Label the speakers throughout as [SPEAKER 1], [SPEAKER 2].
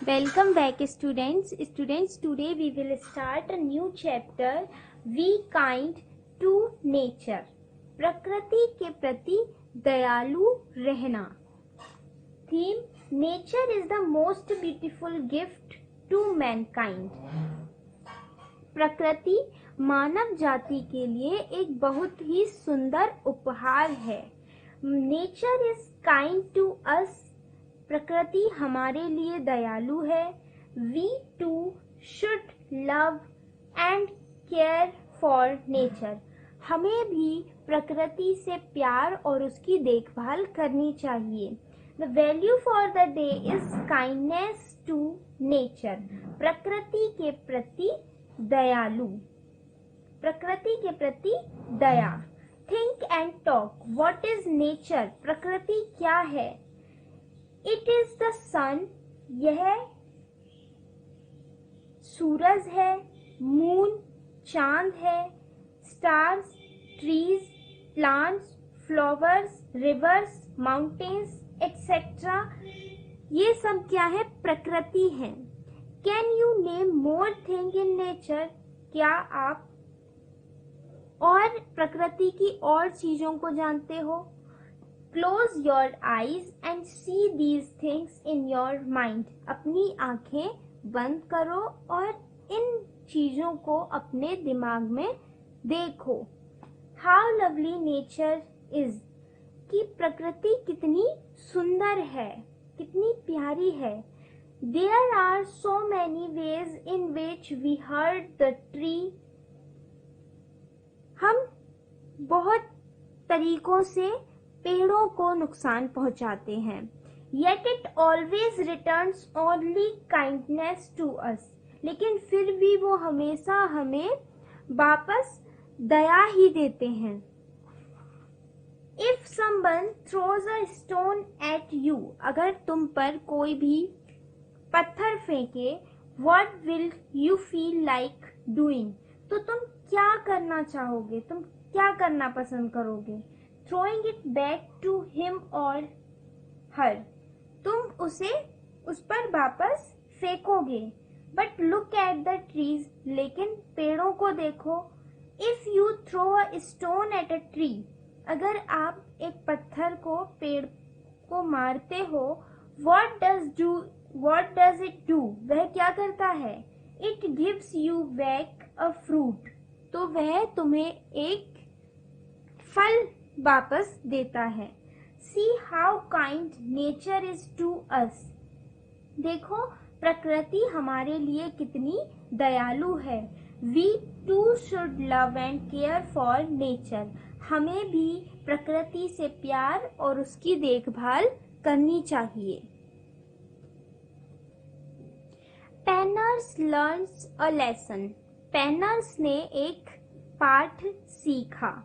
[SPEAKER 1] Welcome back students. Today we will start a new chapter. Be kind to nature. प्रकृति के प्रति दयालु रहना. Theme: Nature is the most beautiful gift to mankind. प्रकृति मानव जाति के लिए एक बहुत ही सुंदर उपहार है. Nature is kind to us. प्रकृति हमारे लिए दयालु है. We too should love and care for nature. हमें भी प्रकृति से प्यार और उसकी देखभाल करनी चाहिए. The value for the day is kindness to nature. प्रकृति के प्रति दयालु. प्रकृति के प्रति दया. Think and talk. What is nature? प्रकृति क्या है? It is the sun. यह सूरज है. मून चांद है. Stars trees plants flowers reverse mountains etcetera. ये सब क्या है? प्रकृति है. Can you name more thing in nature? क्या आप और प्रकृति की और चीजों को जानते हो? Close your eyes and see these things in your mind. अपनी आंखें बंद करो और इन चीजों को अपने दिमाग में देखो. How lovely nature is. कि प्रकृति कितनी सुंदर है, कितनी प्यारी है. There are so many ways in which we hurt the tree. हम बहुत तरीकों से पेड़ों को नुकसान पहुंचाते हैं. Yet it always returns only kindness to us. लेकिन फिर भी वो हमेशा हमें वापस दया ही देते हैं. If someone throws a stone at you, अगर तुम पर कोई भी पत्थर फेंके, what will you feel like doing? तो तुम क्या करना चाहोगे? तुम क्या करना पसंद करोगे? Throwing it back to him or her. तुम उसे उस पर वापस फेंकोगे. But look at the trees. लेकिन पेड़ों को देखो. If you throw a stone at a tree, अगर आप एक पत्थर को पेड़ को मारते हो, what does it do? वह क्या करता है? It gives you back a fruit. तो वह तुम्हें एक फल वापस देता है. See how kind nature is to us. देखो प्रकृति हमारे लिए कितनी दयालु है. We too should love and care for nature. हमें भी प्रकृति से प्यार और उसकी देखभाल करनी चाहिए. Panners learns a lesson. Panners ने एक पाठ सीखा.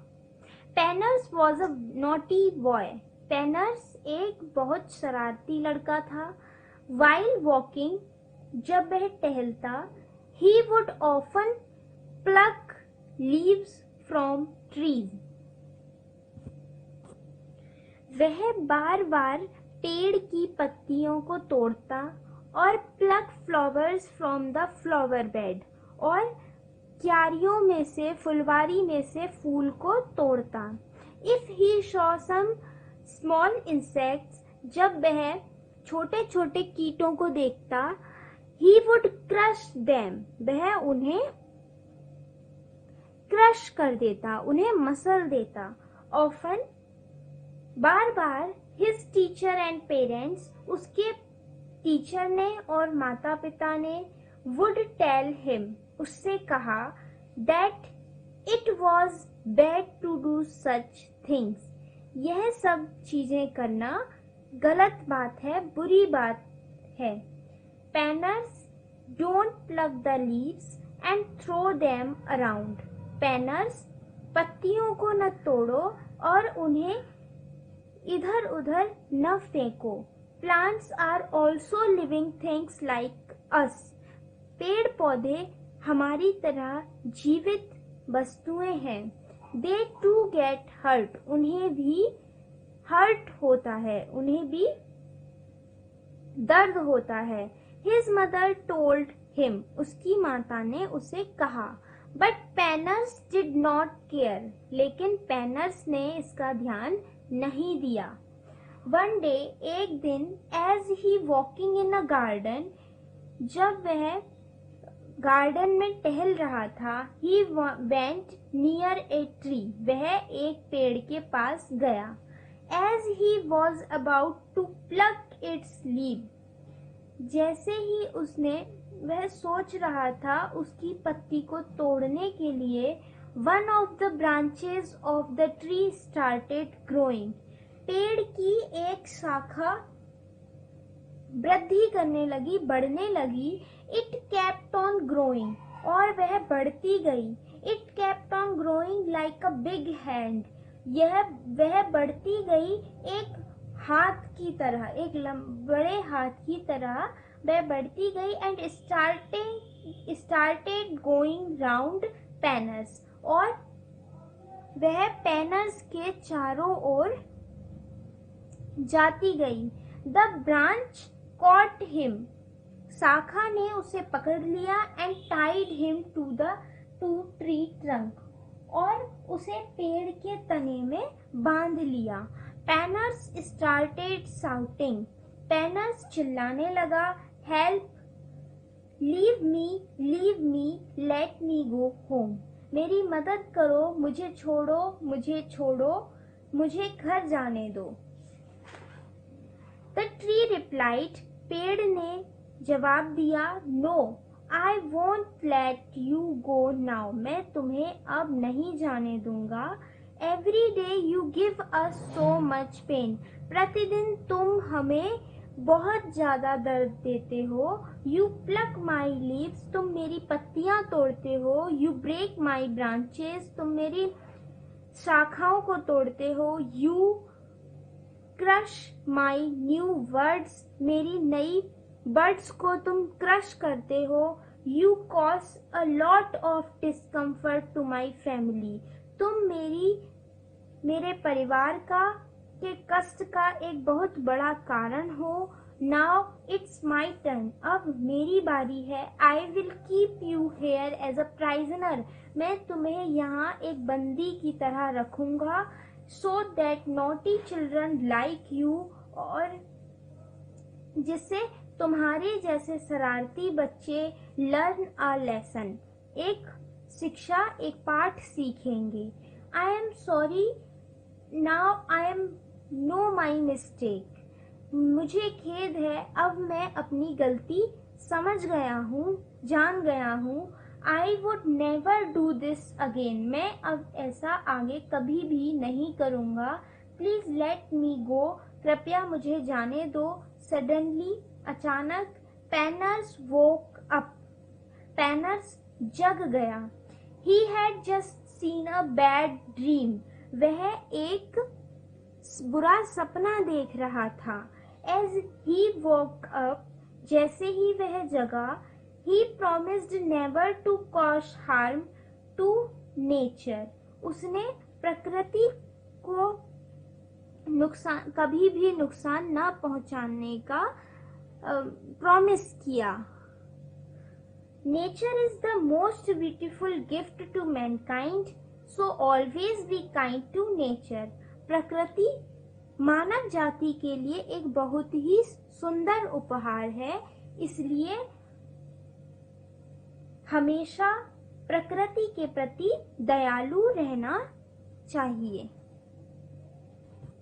[SPEAKER 1] Panners was a naughty boy. Panners एक बहुत शरारती लड़का था. While walking, जब वह टहलता, he would often pluck leaves from trees. वह बार बार पेड़ की पत्तियों को तोड़ता और pluck flowers from the flower bed. और क्यारियों में से, फुलवारी में से फूल को तोड़ता. If he saw some small insects, जब वह छोटे छोटे कीटों को देखता, he would crush them. वह उन्हें क्रश कर देता, उन्हें मसल देता. Often, bar bar his teacher and parents, उसके टीचर ने और माता पिता ने would tell him, उससे कहा that it was bad to do such things. यह सब चीजें करना गलत बात है, बुरी बात है. Panners don't pluck the leaves and throw them around. Panners पत्तियों को न तोड़ो और उन्हें इधर उधर न फेंको. Plants are also living things like us. पेड़ पौधे हमारी तरह जीवित वस्तुएं हैं. They too get hurt. उन्हें भी हर्ट होता है, उन्हें भी दर्द होता है. His mother told him, उसकी माता ने उसे कहा, but Panners did not care, लेकिन Panners ने इसका ध्यान नहीं दिया। One day, एक दिन, as he walking in a garden, जब वह गार्डन में टहल रहा था, he went near a tree, वह एक पेड़ के पास गया। As he was about to pluck its leaf, जैसे ही वह सोच रहा था उसकी पत्ती को तोड़ने के लिए, one of the branches of the tree started growing, पेड़ की एक शाखा वृद्धि करने लगी, बढ़ने लगी। It kept on growing, और वह बढ़ती गई। It kept on growing like a big hand, वह बढ़ती गई एक हाथ की तरह, एक बड़े हाथ की तरह वह बढ़ती गई। And started going round Panners, और वह Panners के चारों ओर जाती गई। The branch caught him, शाखा ने उसे पकड़ लिया। And tied him to tree trunk, और उसे पेड़ के तने में बांध लिया। Panners started shouting, Panners चिल्लाने लगा, help, leave me, let me go home, मेरी मदद करो, मुझे छोड़ो, मुझे घर जाने दो। The tree replied, पेड़ ने जवाब दिया, no, I won't let you go now, मैं तुम्हें अब नहीं जाने दूंगा। Every day you give us so much pain, प्रतिदिन तुम हमें बहुत ज्यादा दर्द देते हो। You pluck my leaves, तुम मेरी पत्तियां तोड़ते हो। You break my branches, तुम मेरी शाखाओं को तोड़ते हो। You crush my new words, मेरी नई बर्ड्स को तुम क्रश करते हो। You cause a lot of discomfort to my family, तुम मेरे परिवार के कष्ट का एक बहुत बड़ा कारण हो। Now it's my turn, अब मेरी बारी है। I will keep you here as a prisoner, मैं तुम्हें यहाँ एक बंदी की तरह रखूंगा। So that naughty children like you, और जिससे तुम्हारे जैसे शरारती बच्चे learn a lesson, एक शिक्षा, एक पाठ सीखेंगे। I am sorry, now I am know my mistake, मुझे खेद है, अब मैं अपनी गलती समझ गया हूँ, जान गया हूँ। I would never do this again, मैं अब ऐसा आगे कभी भी नहीं करूँगा। Please let me go, कृपया मुझे जाने दो। Suddenly, अचानक, Panners woke up, Panners जग गया। He had just seen a bad dream, वह एक बुरा सपना देख रहा था। As he woke up, जैसे ही वह जगा, he promised never to cause harm to nature, उसने प्रकृति को कभी भी नुकसान न पहुंचाने का प्रॉमिस किया। Nature is the most beautiful gift to mankind, so always be kind to nature. प्रकृति मानव जाति के लिए एक बहुत ही सुंदर उपहार है, इसलिए हमेशा प्रकृति के प्रति दयालु रहना चाहिए।